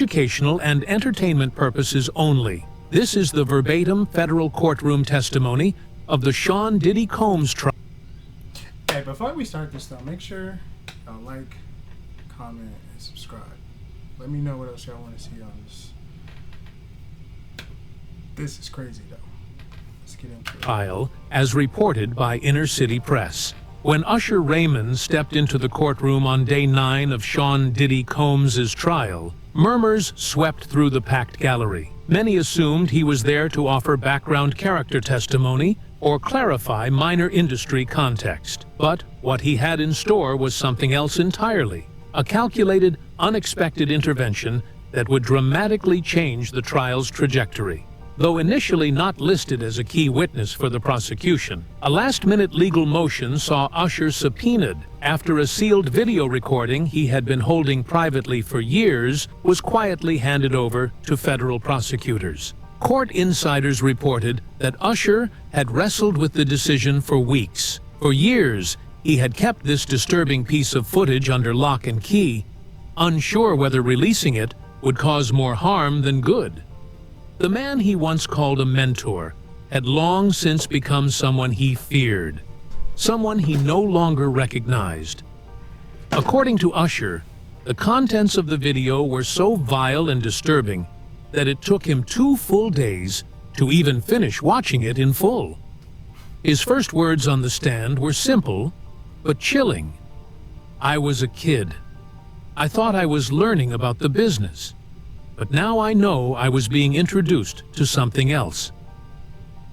educational and entertainment purposes only. This is the verbatim federal courtroom testimony of the Sean Diddy Combs trial. Hey, before we start this though, make sure y'all like, comment, and subscribe. Let me know what else y'all want to see on this. This is crazy though. Let's get into it. Trial, as reported by Inner City Press. When Usher Raymond stepped into the courtroom on day 9 of Sean Diddy Combs' trial, murmurs swept through the packed gallery. Many assumed he was there to offer background character testimony or clarify minor industry context. But what he had in store was something else entirely, a calculated, unexpected intervention that would dramatically change the trial's trajectory. Though initially not listed as a key witness for the prosecution, a last-minute legal motion saw Usher subpoenaed after a sealed video recording he had been holding privately for years was quietly handed over to federal prosecutors. Court insiders reported that Usher had wrestled with the decision for weeks. For years, he had kept this disturbing piece of footage under lock and key, unsure whether releasing it would cause more harm than good. The man he once called a mentor had long since become someone he feared, someone he no longer recognized. According to Usher, the contents of the video were so vile and disturbing that it took him 2 full days to even finish watching it in full. His first words on the stand were simple, but chilling. "I was a kid. I thought I was learning about the business. But now I know I was being introduced to something else."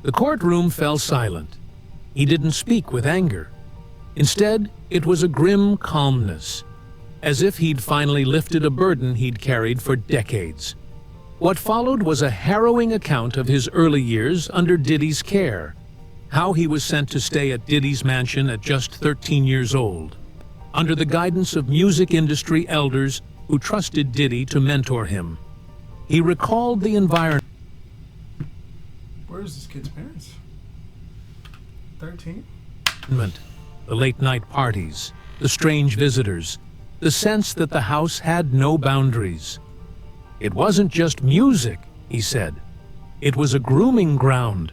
The courtroom fell silent. He didn't speak with anger. Instead, it was a grim calmness, as if he'd finally lifted a burden he'd carried for decades. What followed was a harrowing account of his early years under Diddy's care, how he was sent to stay at Diddy's mansion at just 13 years old, under the guidance of music industry elders who trusted Diddy to mentor him. He recalled the environment. Where's this kid's parents? 13? The late-night parties, the strange visitors, the sense that the house had no boundaries. It wasn't just music, he said. It was a grooming ground.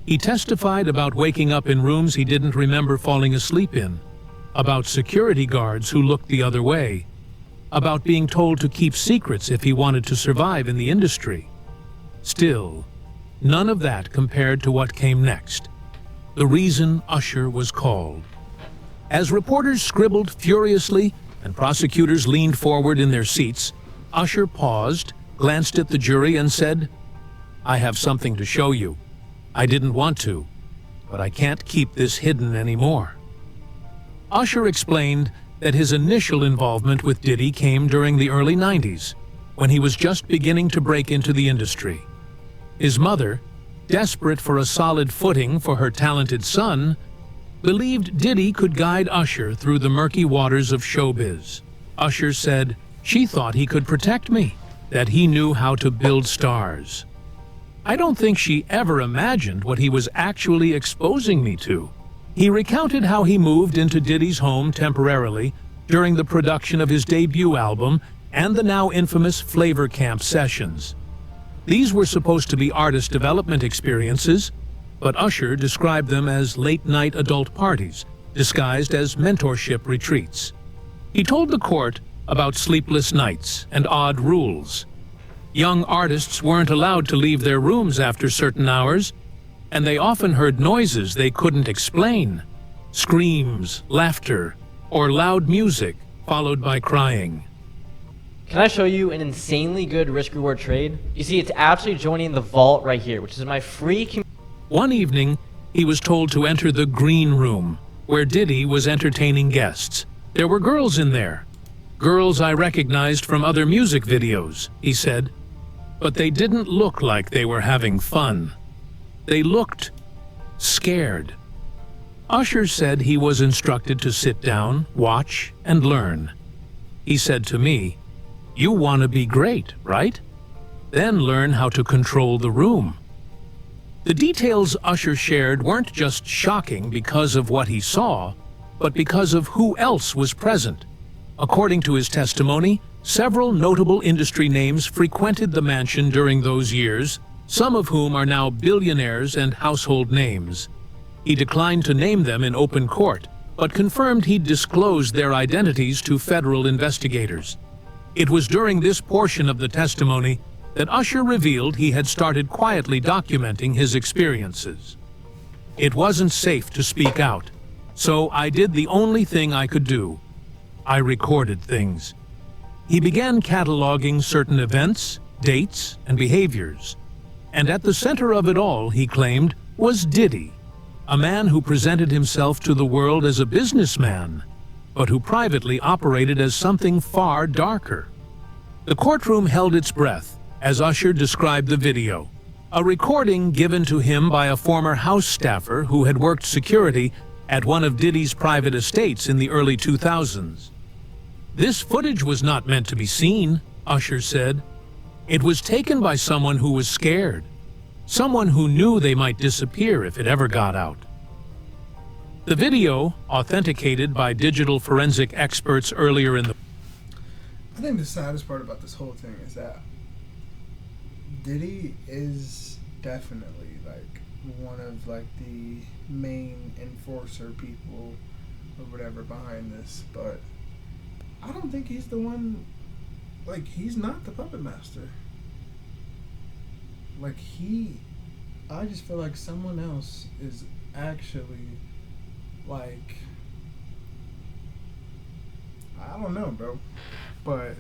He testified about waking up in rooms he didn't remember falling asleep in, about security guards who looked the other way, about being told to keep secrets if he wanted to survive in the industry. Still, none of that compared to what came next, the reason Usher was called. As reporters scribbled furiously and prosecutors leaned forward in their seats, Usher paused, glanced at the jury and said, "I have something to show you. I didn't want to, but I can't keep this hidden anymore." Usher explained that his initial involvement with Diddy came during the early 90s, when he was just beginning to break into the industry. His mother, desperate for a solid footing for her talented son, believed Diddy could guide Usher through the murky waters of showbiz. Usher said, "She thought he could protect me, that he knew how to build stars. I don't think she ever imagined what he was actually exposing me to." He recounted how he moved into Diddy's home temporarily during the production of his debut album and the now infamous Flavor Camp sessions. These were supposed to be artist development experiences, but Usher described them as late-night adult parties, disguised as mentorship retreats. He told the court about sleepless nights and odd rules. Young artists weren't allowed to leave their rooms after certain hours, and they often heard noises they couldn't explain, screams, laughter, or loud music, followed by crying. Can I show you an insanely good risk-reward trade? You see, it's actually joining the vault right here, which is my free One evening, he was told to enter the green room, where Diddy was entertaining guests. There were girls in there. "Girls I recognized from other music videos," he said. But they didn't look like they were having fun. They looked scared. Usher said he was instructed to sit down, watch, and learn. He said to me, "You want to be great, right? Then learn how to control the room." The details Usher shared weren't just shocking because of what he saw, but because of who else was present. According to his testimony, Several notable industry names frequented the mansion during those years, some of whom are now billionaires and household names. He declined to name them in open court, but confirmed he'd disclosed their identities to federal investigators. It was during this portion of the testimony that Usher revealed he had started quietly documenting his experiences. It wasn't safe to speak out, so I did the only thing I could do. I recorded things. He began cataloging certain events, dates, and behaviors. And at the center of it all, he claimed, was Diddy, a man who presented himself to the world as a businessman, but who privately operated as something far darker. The courtroom held its breath as Usher described the video, a recording given to him by a former house staffer who had worked security at one of Diddy's private estates in the early 2000s. "This footage was not meant to be seen," Usher said. "It was taken by someone who was scared, someone who knew they might disappear if it ever got out." The video, authenticated by digital forensic experts earlier in the I think the saddest part about this whole thing is that Diddy is definitely like one of like the main enforcer people or whatever behind this, but I don't think he's the one. Like, he's not the puppet master. Like, I just feel like someone else is actually like, I don't know, bro, but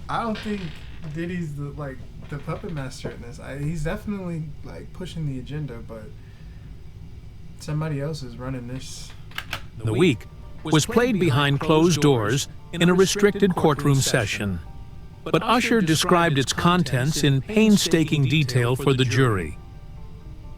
I don't think Diddy's the puppet master in this. He's definitely like pushing the agenda, but somebody else is running this. The week was played behind closed doors in a restricted courtroom session, but Usher described its contents in painstaking detail for the jury.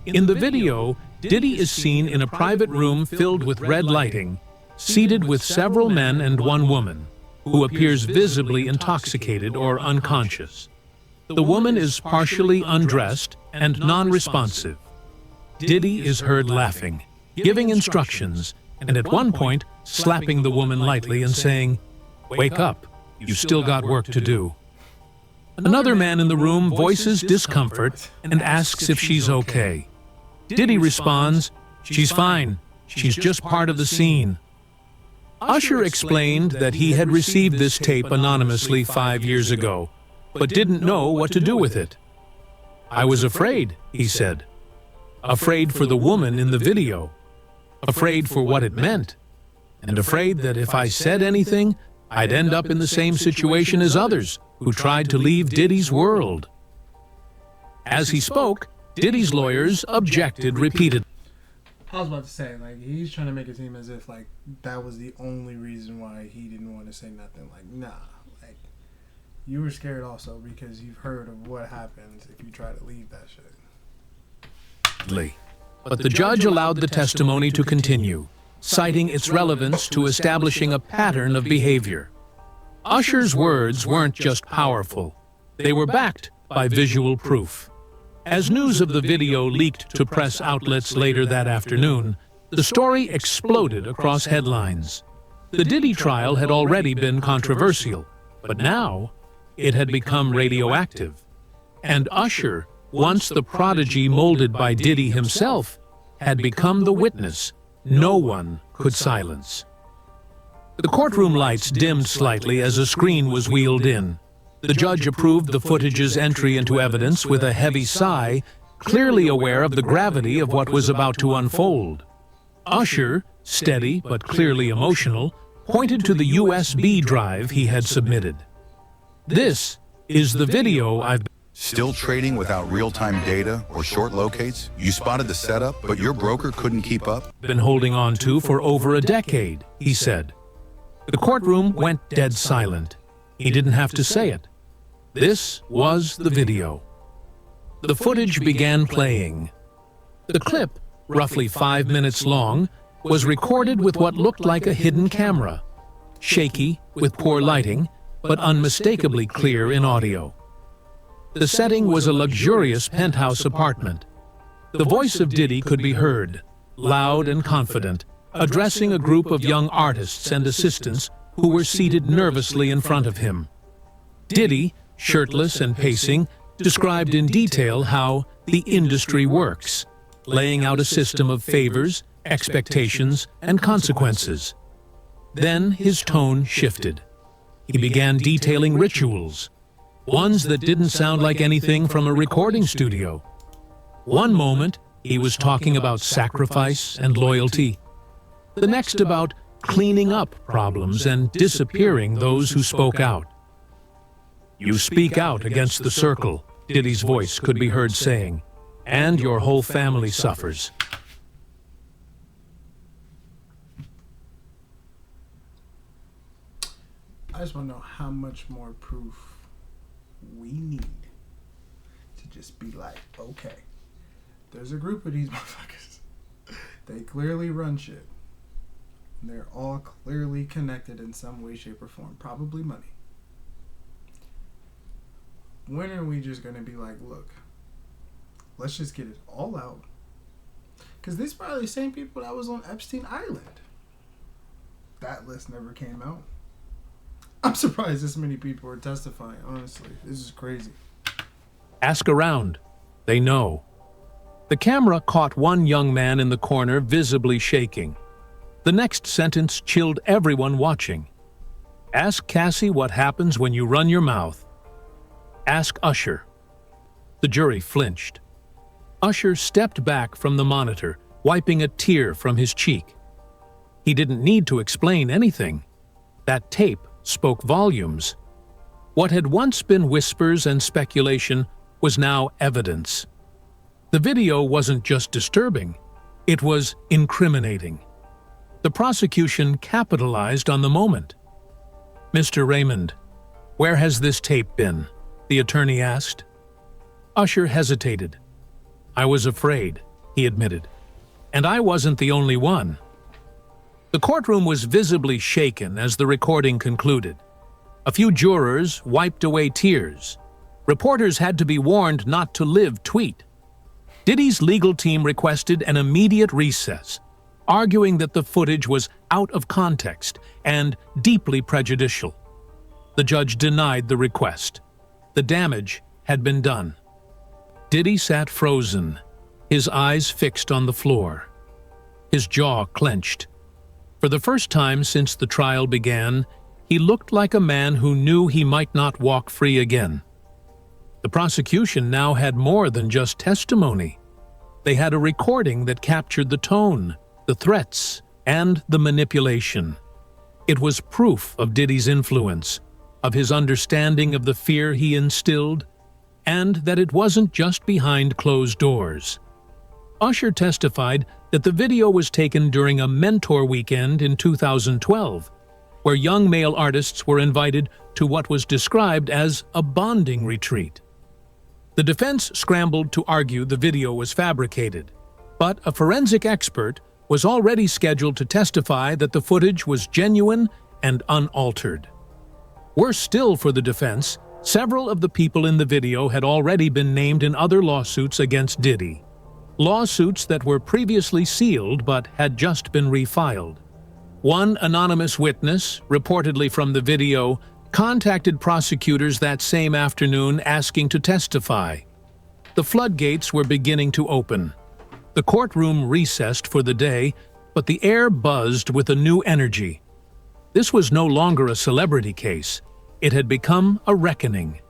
In the video, Diddy is seen in a private room filled with red lighting, seated with several men and one woman, who appears visibly intoxicated or unconscious. The woman is partially undressed and non-responsive. Diddy is heard laughing, giving instructions, and at one point slapping the woman lightly and saying, "Wake up, you've still got work to do." Another man in the room voices discomfort and asks if she's okay. Diddy responds, "She's fine, she's just part of the scene." Usher explained that he had received this tape anonymously 5 years ago, but didn't know what to do with it. "I was afraid," he said. Afraid for the woman in the video, afraid for what it meant, and afraid that if I said anything, I'd end up in the same situation as others who tried to leave Diddy's world. As he spoke, Diddy's lawyers objected repeatedly. I was about to say, like, he's trying to make it seem as if, like, that was the only reason why he didn't want to say nothing. Like, nah, like, you were scared also because you've heard of what happens if you try to leave that shit. But the judge allowed the testimony to continue, citing its relevance to establishing a pattern of behavior. Usher's words weren't just powerful, they were backed by visual proof. As news of the video leaked to press outlets later that afternoon, the story exploded across headlines. The Diddy trial had already been controversial, but now it had become radioactive. And Usher, once the prodigy molded by Diddy himself, had become the witness no one could silence. The courtroom lights dimmed slightly as a screen was wheeled in. The judge approved the footage's entry into evidence with a heavy sigh, clearly aware of the gravity of what was about to unfold. Usher, steady but clearly emotional, pointed to the USB drive he had submitted. "This is the video I've Still trading without real-time data or short locates? You spotted the setup, but your broker couldn't keep up? been holding on to for over a decade," he said. The courtroom went dead silent. He didn't have to say it. This was the video. The footage began playing. The clip, roughly 5 minutes long, was recorded with what looked like a hidden camera, shaky with poor lighting, but unmistakably clear in audio. The setting was a luxurious penthouse apartment. The voice of Diddy could be heard, loud and confident, addressing a group of young artists and assistants who were seated nervously in front of him. Diddy, shirtless and pacing, described in detail how the industry works, laying out a system of favors, expectations, and consequences. Then his tone shifted. He began detailing rituals, ones that didn't sound like anything from a recording studio. One moment, he was talking about sacrifice and loyalty. The next about cleaning up problems and disappearing those who spoke out. "You speak out against the circle," Diddy's voice could be heard saying, "and your whole family suffers." I just want to know how much more proof we need to just be like, okay, there's a group of these motherfuckers. They clearly run shit. They're all clearly connected in some way, shape, or form. Probably money. When are we just going to be like, look, let's just get it all out? Because these are probably the same people that was on Epstein Island. That list never came out. I'm surprised this many people are testifying, honestly. This is crazy. Ask around. They know. The camera caught one young man in the corner visibly shaking. The next sentence chilled everyone watching. Ask Cassie what happens when you run your mouth. Ask Usher. The jury flinched. Usher stepped back from the monitor, wiping a tear from his cheek. He didn't need to explain anything. That tape spoke volumes. What had once been whispers and speculation was now evidence. The video wasn't just disturbing, it was incriminating. The prosecution capitalized on the moment. "Mr. Raymond, where has this tape been?" the attorney asked. Usher hesitated. "I was afraid," he admitted. "And I wasn't the only one." The courtroom was visibly shaken as the recording concluded. A few jurors wiped away tears. Reporters had to be warned not to live tweet. Diddy's legal team requested an immediate recess, arguing that the footage was out of context and deeply prejudicial. The judge denied the request. The damage had been done. Diddy sat frozen, his eyes fixed on the floor. His jaw clenched. For the first time since the trial began, he looked like a man who knew he might not walk free again. The prosecution now had more than just testimony. They had a recording that captured the tone, the threats, and the manipulation. It was proof of Diddy's influence, of his understanding of the fear he instilled, and that it wasn't just behind closed doors. Usher testified that the video was taken during a mentor weekend in 2012, where young male artists were invited to what was described as a bonding retreat. The defense scrambled to argue the video was fabricated, but a forensic expert was already scheduled to testify that the footage was genuine and unaltered. Worse still for the defense, several of the people in the video had already been named in other lawsuits against Diddy. Lawsuits that were previously sealed but had just been refiled. One anonymous witness, reportedly from the video, contacted prosecutors that same afternoon asking to testify. The floodgates were beginning to open. The courtroom recessed for the day, but the air buzzed with a new energy. This was no longer a celebrity case. It had become a reckoning.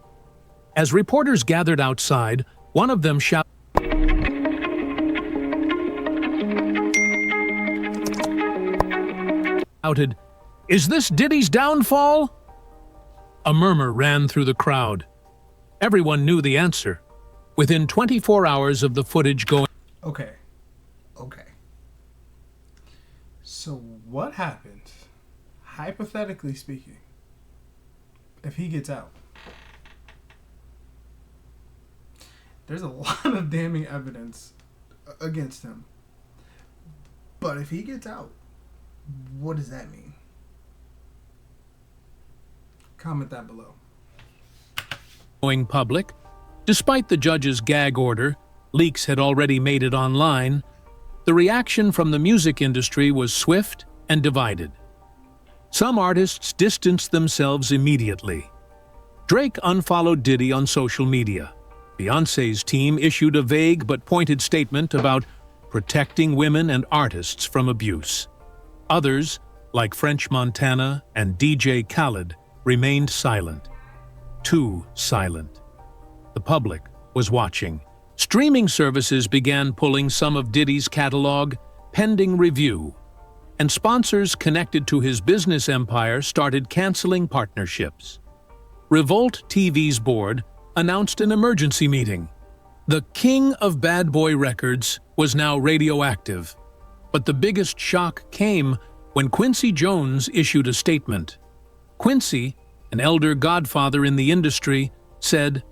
As reporters gathered outside, one of them shouted, "Is this Diddy's downfall?" A murmur ran through the crowd. Everyone knew the answer. Within 24 hours of the footage going... Okay. So what happens, hypothetically speaking, if he gets out? There's a lot of damning evidence against him. But if he gets out, what does that mean? Comment that below. Going public, despite the judge's gag order, leaks had already made it online. The reaction from the music industry was swift and divided. Some artists distanced themselves immediately. Drake unfollowed Diddy on social media. Beyoncé's team issued a vague but pointed statement about protecting women and artists from abuse. Others, like French Montana and DJ Khaled, remained silent. Too silent. The public was watching. Streaming services began pulling some of Diddy's catalog, pending review, and sponsors connected to his business empire started canceling partnerships. Revolt TV's board announced an emergency meeting. The king of bad boy records was now radioactive, but the biggest shock came when Quincy Jones issued a statement. Quincy, an elder godfather in the industry, said,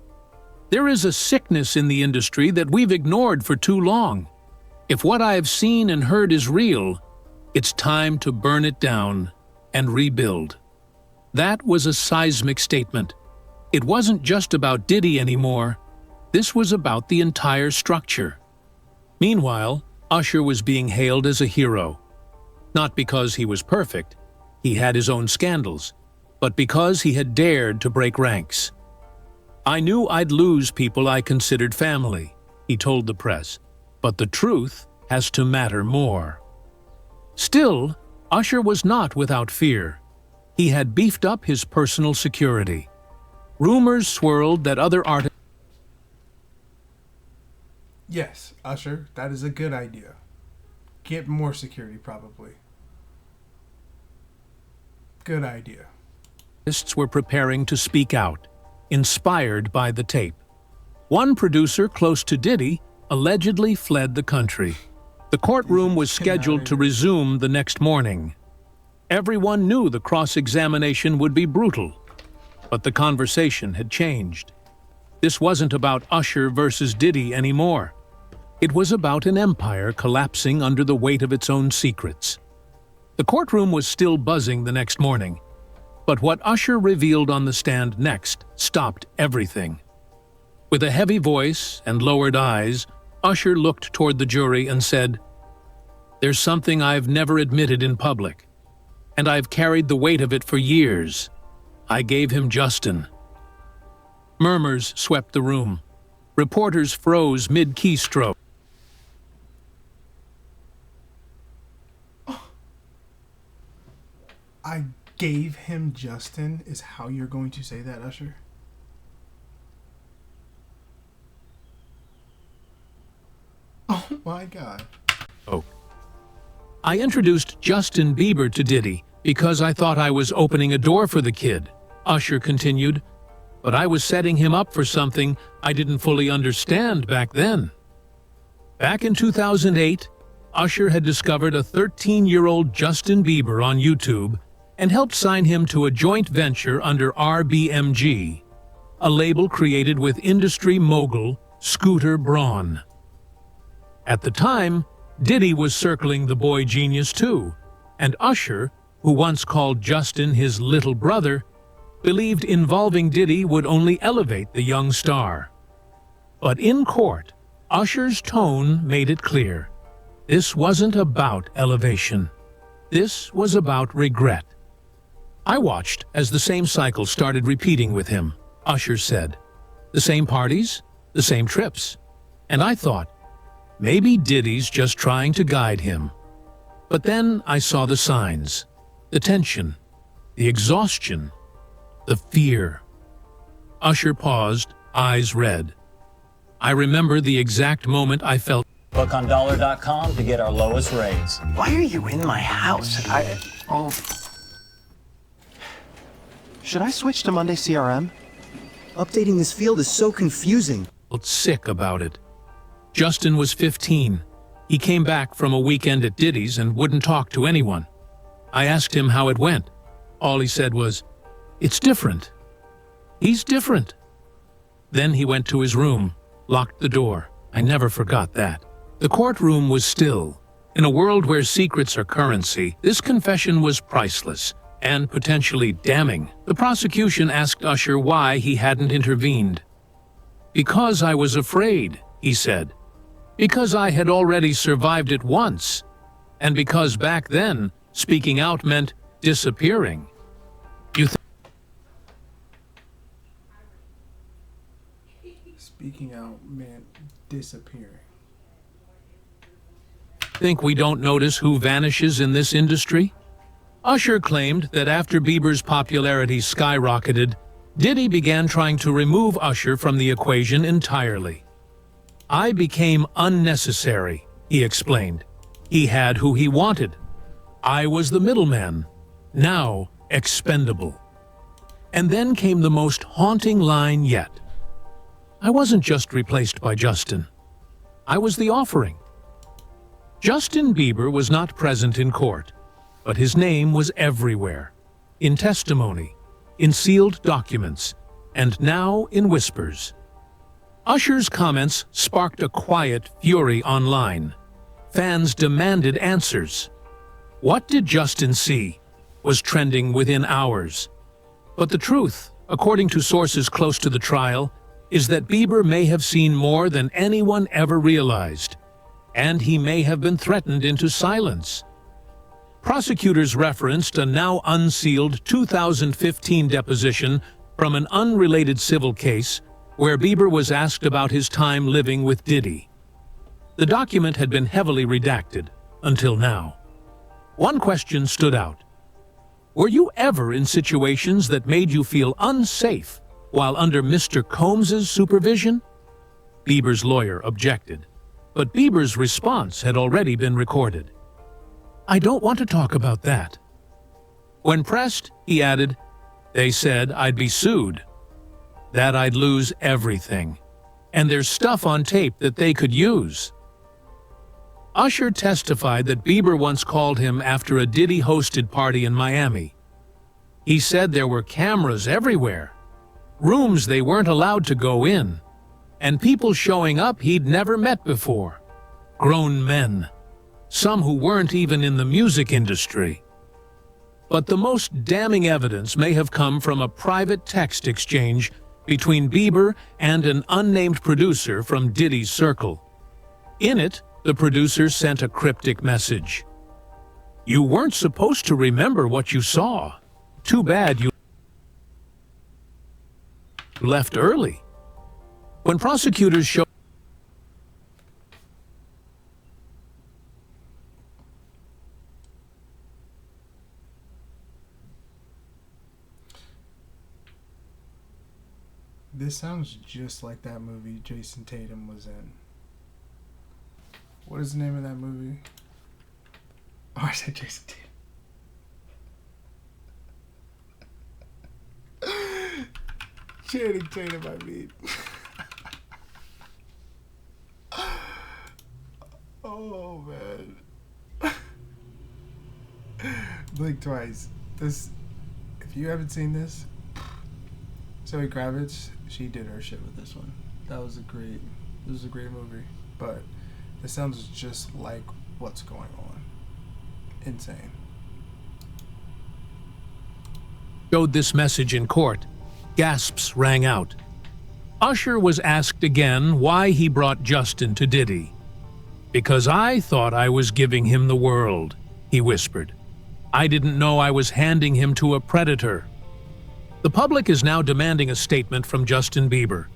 "There is a sickness in the industry that we've ignored for too long. If what I have seen and heard is real, it's time to burn it down and rebuild." That was a seismic statement. It wasn't just about Diddy anymore. This was about the entire structure. Meanwhile, Usher was being hailed as a hero. Not because he was perfect, he had his own scandals, but because he had dared to break ranks. "I knew I'd lose people I considered family," he told the press, "but the truth has to matter more." Still, Usher was not without fear. He had beefed up his personal security. Rumors swirled that other artists. Yes, Usher, that is a good idea. Get more security, probably. Good idea. Were preparing to speak out, inspired by the tape. One producer close to Diddy allegedly fled the country. The courtroom was scheduled to resume the next morning. Everyone knew the cross-examination would be brutal, but the conversation had changed. This wasn't about Usher versus Diddy anymore. It was about an empire collapsing under the weight of its own secrets. The courtroom was still buzzing the next morning, but what Usher revealed on the stand next stopped everything. With a heavy voice and lowered eyes, Usher looked toward the jury and said, "There's something I've never admitted in public, and I've carried the weight of it for years. I gave him Justin." Murmurs swept the room. Reporters froze mid-keystroke. I gave him Justin is how you're going to say that, Usher? Oh my God. Oh. "I introduced Justin Bieber to Diddy because I thought I was opening a door for the kid," Usher continued, "but I was setting him up for something I didn't fully understand back then." Back in 2008, Usher had discovered a 13-year-old Justin Bieber on YouTube and helped sign him to a joint venture under RBMG, a label created with industry mogul Scooter Braun. At the time, Diddy was circling the boy genius too, and Usher, who once called Justin his little brother, believed involving Diddy would only elevate the young star. But in court, Usher's tone made it clear. This wasn't about elevation. This was about regret. "I watched as the same cycle started repeating with him," Usher said. "The same parties, the same trips. And I thought, maybe Diddy's just trying to guide him. But then I saw the signs, the tension, the exhaustion, the fear." Usher paused, eyes red. "I remember the exact moment I felt." Book on dollar.com to get our lowest rates. Why are you in my house? Should I switch to Monday CRM? Updating this field is so confusing. Felt sick about it. Justin was 15. He came back from a weekend at Diddy's and wouldn't talk to anyone. I asked him how it went. All he said was, "It's different. He's different." Then he went to his room, locked the door. I never forgot that. The courtroom was still. In a world where secrets are currency, this confession was priceless and potentially damning. The prosecution asked Usher why he hadn't intervened. "Because I was afraid," he said. "Because I had already survived it once. And because back then, speaking out meant disappearing." Speaking out meant disappearing. Think we don't notice who vanishes in this industry? Usher claimed that after Bieber's popularity skyrocketed, Diddy began trying to remove Usher from the equation entirely. "I became unnecessary," he explained. "He had who he wanted. I was the middleman, now expendable." And then came the most haunting line yet. "I wasn't just replaced by Justin. I was the offering." Justin Bieber was not present in court, but his name was everywhere, in testimony, in sealed documents, and now in whispers. Usher's comments sparked a quiet fury online. Fans demanded answers. "What did Justin see?" was trending within hours. But the truth, according to sources close to the trial, is that Bieber may have seen more than anyone ever realized, and he may have been threatened into silence. Prosecutors referenced a now unsealed 2015 deposition from an unrelated civil case where Bieber was asked about his time living with Diddy. The document had been heavily redacted until now. One question stood out. Were you ever in situations that made you feel unsafe while under Mr. Combs's supervision? Bieber's lawyer objected, but Bieber's response had already been recorded. "I don't want to talk about that." When pressed, he added, "They said I'd be sued, that I'd lose everything, and there's stuff on tape that they could use." Usher testified that Bieber once called him after a Diddy-hosted party in Miami. He said there were cameras everywhere, rooms they weren't allowed to go in, and people showing up he'd never met before. Grown men, some who weren't even in the music industry. But the most damning evidence may have come from a private text exchange between Bieber and an unnamed producer from Diddy's circle. In it, the producer sent a cryptic message. "You weren't supposed to remember what you saw. Too bad you left early." When prosecutors showed This sounds just like that movie Jason Tatum was in. What is the name of that movie? Oh, I said Jason Tatum. Channing Tatum, I mean. Oh, man. Blink twice. This, if you haven't seen this, Zoe Kravitz, she did her shit with this one. This was a great movie. But this sounds just like what's going on. Insane. showed this message in court, gasps rang out. Usher was asked again why he brought Justin to Diddy. "Because I thought I was giving him the world," he whispered. "I didn't know I was handing him to a predator." The public is now demanding a statement from Justin Bieber,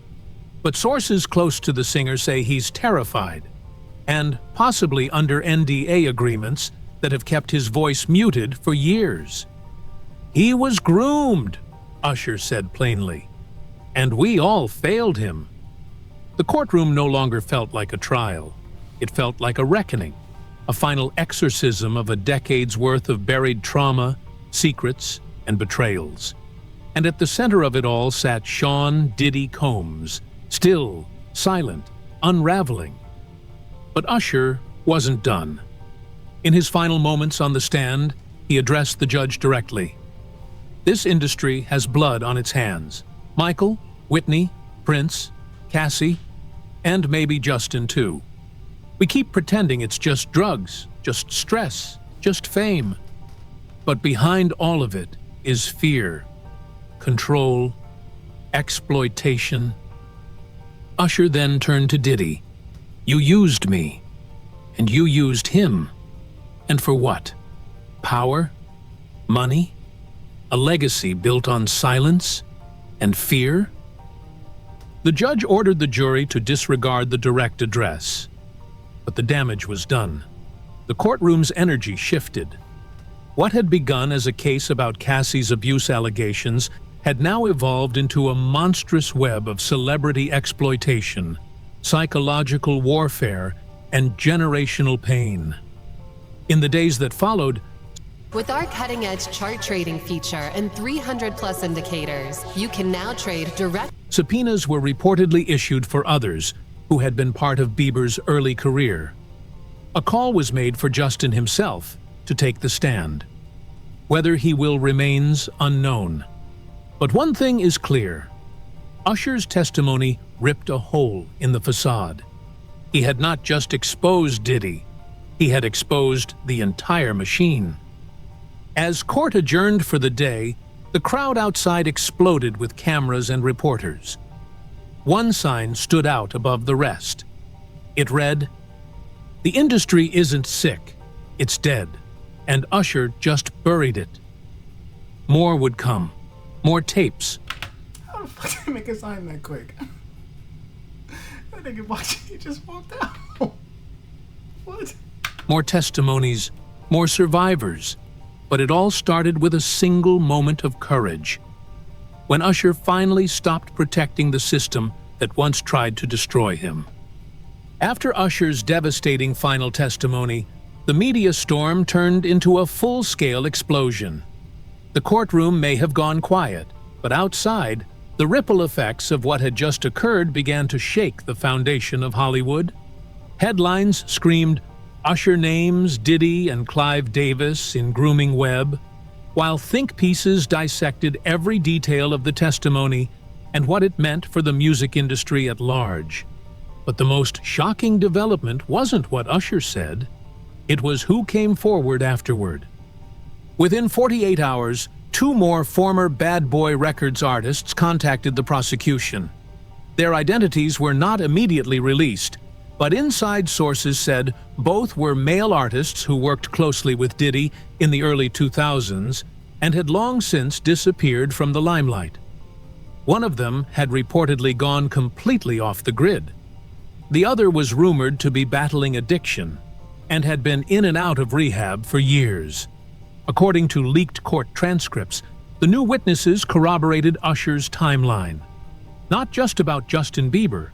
but sources close to the singer say he's terrified, and possibly under NDA agreements that have kept his voice muted for years. "He was groomed," Usher said plainly, "and we all failed him." The courtroom no longer felt like a trial. It felt like a reckoning, a final exorcism of a decade's worth of buried trauma, secrets, and betrayals. And at the center of it all sat Sean Diddy Combs, still, silent, unraveling. But Usher wasn't done. In his final moments on the stand, he addressed the judge directly. "This industry has blood on its hands. Michael, Whitney, Prince, Cassie, and maybe Justin too. We keep pretending it's just drugs, just stress, just fame. But behind all of it is fear, control, exploitation." Usher then turned to Diddy. "You used me, and you used him. And for what? Power? Money? A legacy built on silence and fear?" The judge ordered the jury to disregard the direct address. But the damage was done. The courtroom's energy shifted. What had begun as a case about Cassie's abuse allegations had now evolved into a monstrous web of celebrity exploitation, psychological warfare, and generational pain. In the days that followed, with our cutting-edge chart trading feature and 300-plus indicators, you can now trade direct. subpoenas were reportedly issued for others who had been part of Bieber's early career. A call was made for Justin himself to take the stand. Whether he will remains unknown. But one thing is clear. Usher's testimony ripped a hole in the facade. He had not just exposed Diddy, he had exposed the entire machine. As court adjourned for the day, the crowd outside exploded with cameras and reporters. One sign stood out above the rest. It read, "The industry isn't sick, it's dead, and Usher just buried it." More would come. More tapes. How the fuck did they make a sign that quick? That nigga watching, he just walked out. What? More testimonies, more survivors. But it all started with a single moment of courage. When Usher finally stopped protecting the system that once tried to destroy him. After Usher's devastating final testimony, the media storm turned into a full-scale explosion. The courtroom may have gone quiet, but outside, the ripple effects of what had just occurred began to shake the foundation of Hollywood. Headlines screamed, "Usher names Diddy and Clive Davis in grooming web," while think pieces dissected every detail of the testimony and what it meant for the music industry at large. But the most shocking development wasn't what Usher said. It was who came forward afterward. Within 48 hours, 2 more former Bad Boy Records artists contacted the prosecution. Their identities were not immediately released, but inside sources said both were male artists who worked closely with Diddy in the early 2000s and had long since disappeared from the limelight. One of them had reportedly gone completely off the grid. The other was rumored to be battling addiction and had been in and out of rehab for years. According to leaked court transcripts, the new witnesses corroborated Usher's timeline. Not just about Justin Bieber,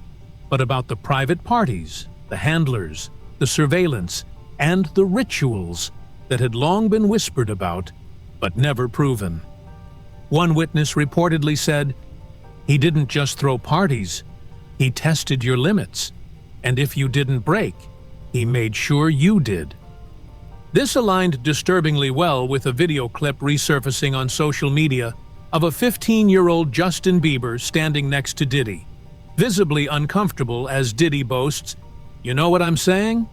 but about the private parties, the handlers, the surveillance, and the rituals that had long been whispered about, but never proven. One witness reportedly said, "He didn't just throw parties, he tested your limits, and if you didn't break, he made sure you did." This aligned disturbingly well with a video clip resurfacing on social media of a 15-year-old Justin Bieber standing next to Diddy, visibly uncomfortable as Diddy boasts, "You know what I'm saying?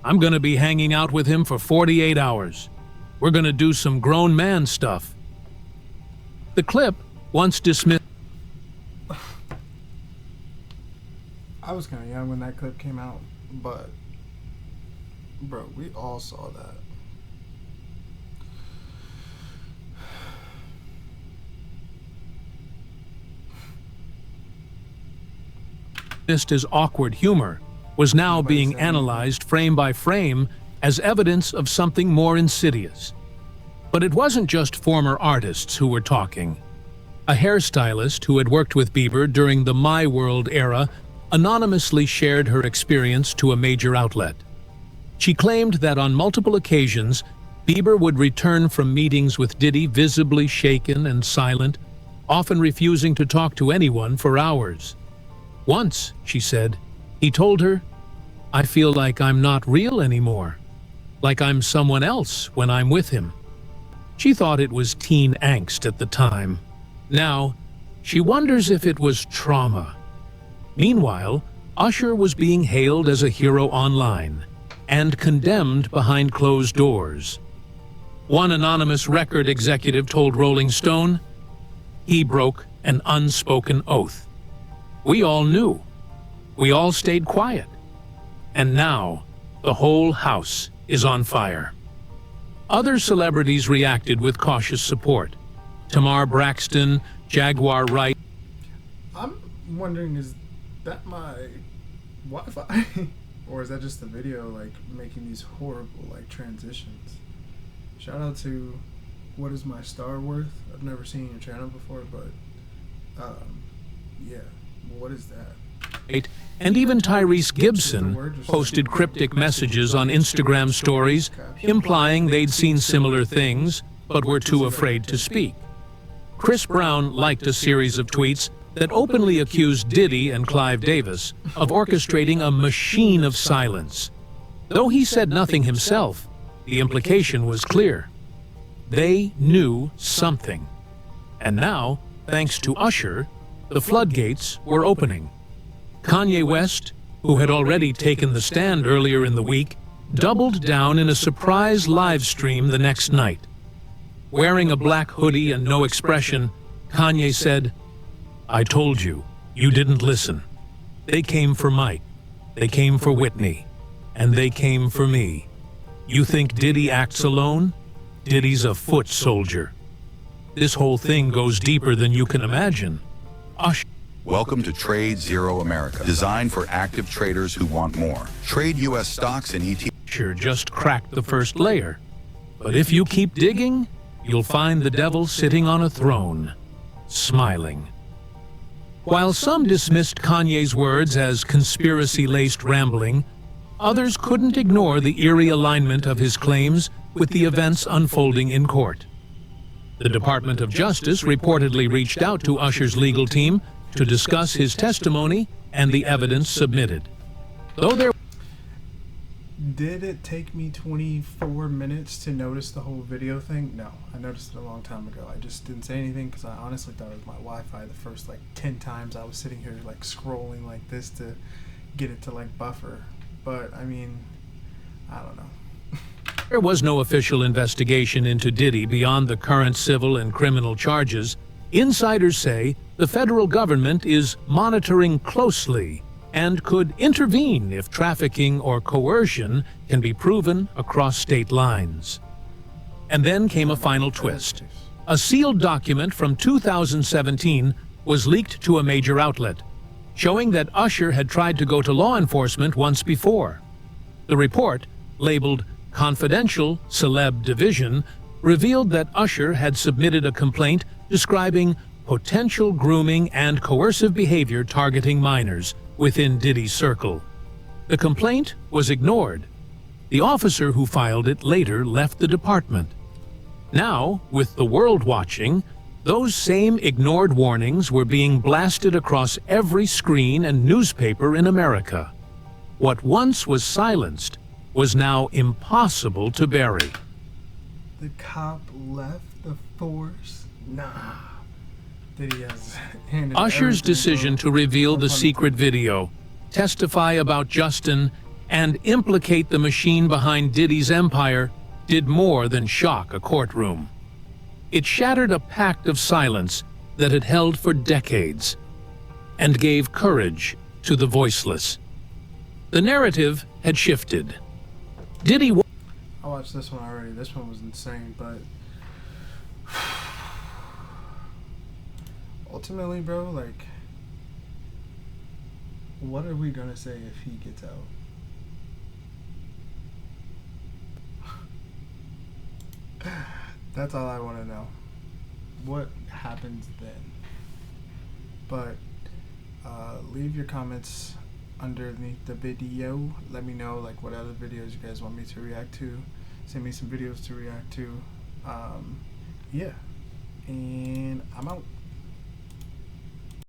I'm gonna be hanging out with him for 48 hours. We're gonna do some grown man stuff." The clip, once dismissed, I was kind of young when that clip came out, but bro, we all saw that. as awkward humor, was now being analyzed frame by frame as evidence of something more insidious. But it wasn't just former artists who were talking. A hairstylist who had worked with Bieber during the My World era anonymously shared her experience to a major outlet. She claimed that on multiple occasions, Bieber would return from meetings with Diddy visibly shaken and silent, often refusing to talk to anyone for hours. Once, she said, he told her, "I feel like I'm not real anymore, like I'm someone else when I'm with him." She thought it was teen angst at the time. Now, she wonders if it was trauma. Meanwhile, Usher was being hailed as a hero online and condemned behind closed doors. One anonymous record executive told Rolling Stone, "He broke an unspoken oath. We all knew. We all stayed quiet. And now, the whole house is on fire." Other celebrities reacted with cautious support. Tamar Braxton, Jaguar Wright. I'm wondering, that my Wi-Fi? Or is that just the video, like, making these horrible, like, transitions? Shout out to What Is My Star Worth? I've never seen your channel before, but, yeah. What is that? And even Tyrese Gibson posted cryptic messages on Instagram stories implying they'd seen similar things but were too afraid to speak. Chris Brown liked a series of tweets that openly accused Diddy and Clive Davis of orchestrating a machine of silence. Though he said nothing himself, the implication was clear. They knew something. And now, thanks to Usher, the floodgates were opening. Kanye West, who had already taken the stand earlier in the week, doubled down in a surprise live stream the next night. Wearing a black hoodie and no expression, Kanye said, "I told you, you didn't listen. They came for Mike, they came for Whitney, and they came for me. You think Diddy acts alone? Diddy's a foot soldier. This whole thing goes deeper than you can imagine." Usher Welcome to Trade Zero America, designed for active traders who want more. Trade U.S. stocks and ETFs. just cracked the first layer. But if you keep digging, you'll find the devil sitting on a throne, smiling. While some dismissed Kanye's words as conspiracy-laced rambling, others couldn't ignore the eerie alignment of his claims with the events unfolding in court. The Department of Justice reportedly reached out to Usher's legal team to discuss his testimony and the evidence submitted. Though there Did it take me 24 minutes to notice the whole video thing? No, I noticed it a long time ago. I just didn't say anything because I honestly thought it was my Wi-Fi the first like 10 times I was sitting here like scrolling like this to get it to like buffer. But I mean, I don't know. There was no official investigation into Diddy beyond the current civil and criminal charges. Insiders say the federal government is monitoring closely and could intervene if trafficking or coercion can be proven across state lines. And then came a final twist. A sealed document from 2017 was leaked to a major outlet, showing that Usher had tried to go to law enforcement once before. The report, labeled Confidential Celeb Division, revealed that Usher had submitted a complaint describing potential grooming and coercive behavior targeting minors within Diddy's circle. The complaint was ignored. The officer who filed it later left the department. Now, with the world watching, those same ignored warnings were being blasted across every screen and newspaper in America. What once was silenced was now impossible to bury. The cop left the force? Nah. Diddy has handed Usher's everything decision over. to reveal the secret video, testify about Justin, and implicate the machine behind Diddy's empire did more than shock a courtroom. It shattered a pact of silence that had held for decades and gave courage to the voiceless. The narrative had shifted. Diddy I watched this one already. This one was insane, but ultimately, bro, like, what are we gonna say if he gets out? That's all I want to know. What happens then? But leave your comments underneath the video. Let me know like what other videos you guys want me to react to. Send me some videos to react to. Yeah, and I'm out.